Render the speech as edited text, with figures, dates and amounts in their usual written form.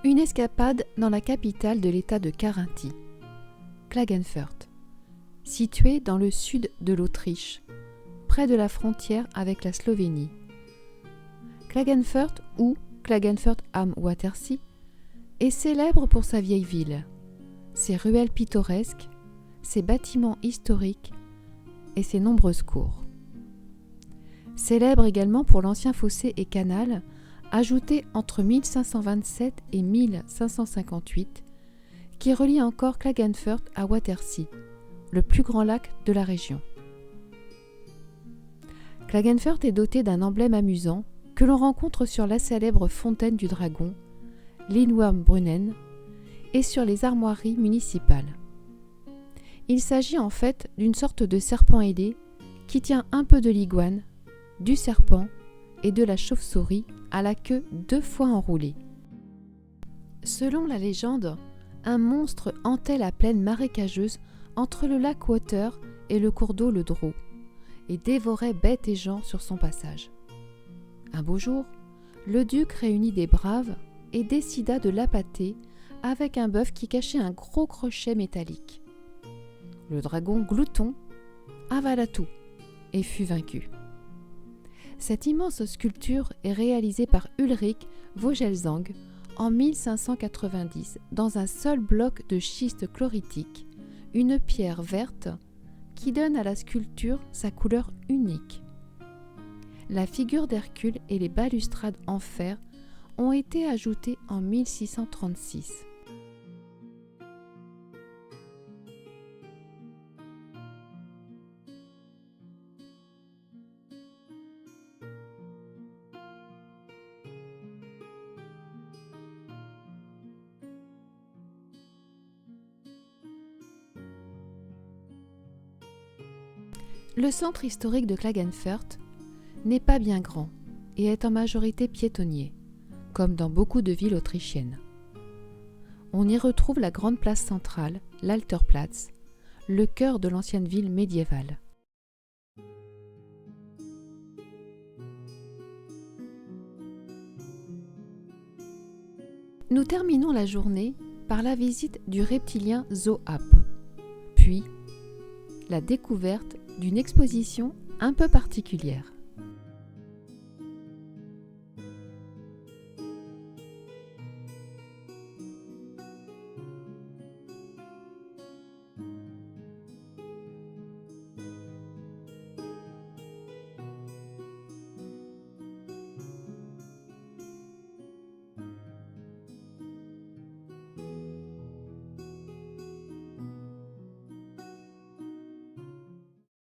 Une escapade dans la capitale de l'État de Carinthie, Klagenfurt, située dans le sud de l'Autriche, près de la frontière avec la Slovénie. Klagenfurt, ou Klagenfurt am Wörthersee, est célèbre pour sa vieille ville, ses ruelles pittoresques, ses bâtiments historiques et ses nombreuses cours. Célèbre également pour l'ancien fossé et canal ajouté entre 1527 et 1558, qui relie encore Klagenfurt à Wörthersee, le plus grand lac de la région. Klagenfurt est doté d'un emblème amusant que l'on rencontre sur la célèbre fontaine du dragon, l'Inwurmbrunnen, et sur les armoiries municipales. Il s'agit en fait d'une sorte de serpent ailé qui tient un peu de l'iguane, du serpent et de la chauve-souris à la queue 2 fois enroulée. Selon la légende, un monstre hantait la plaine marécageuse entre le lac Water et le cours d'eau le Drô et dévorait bêtes et gens sur son passage. Un beau jour, le duc réunit des braves et décida de l'appâter avec un bœuf qui cachait un gros crochet métallique. Le dragon glouton avala tout et fut vaincu. Cette immense sculpture est réalisée par Ulrich Vogelsang en 1590 dans un seul bloc de schiste chloritique, une pierre verte qui donne à la sculpture sa couleur unique. La figure d'Hercule et les balustrades en fer ont été ajoutées en 1636. Le centre historique de Klagenfurt n'est pas bien grand et est en majorité piétonnier, comme dans beaucoup de villes autrichiennes. On y retrouve la grande place centrale, l'Alterplatz, le cœur de l'ancienne ville médiévale. Nous terminons la journée par la visite du reptilien Zoo Ape, puis la découverte d'une exposition un peu particulière.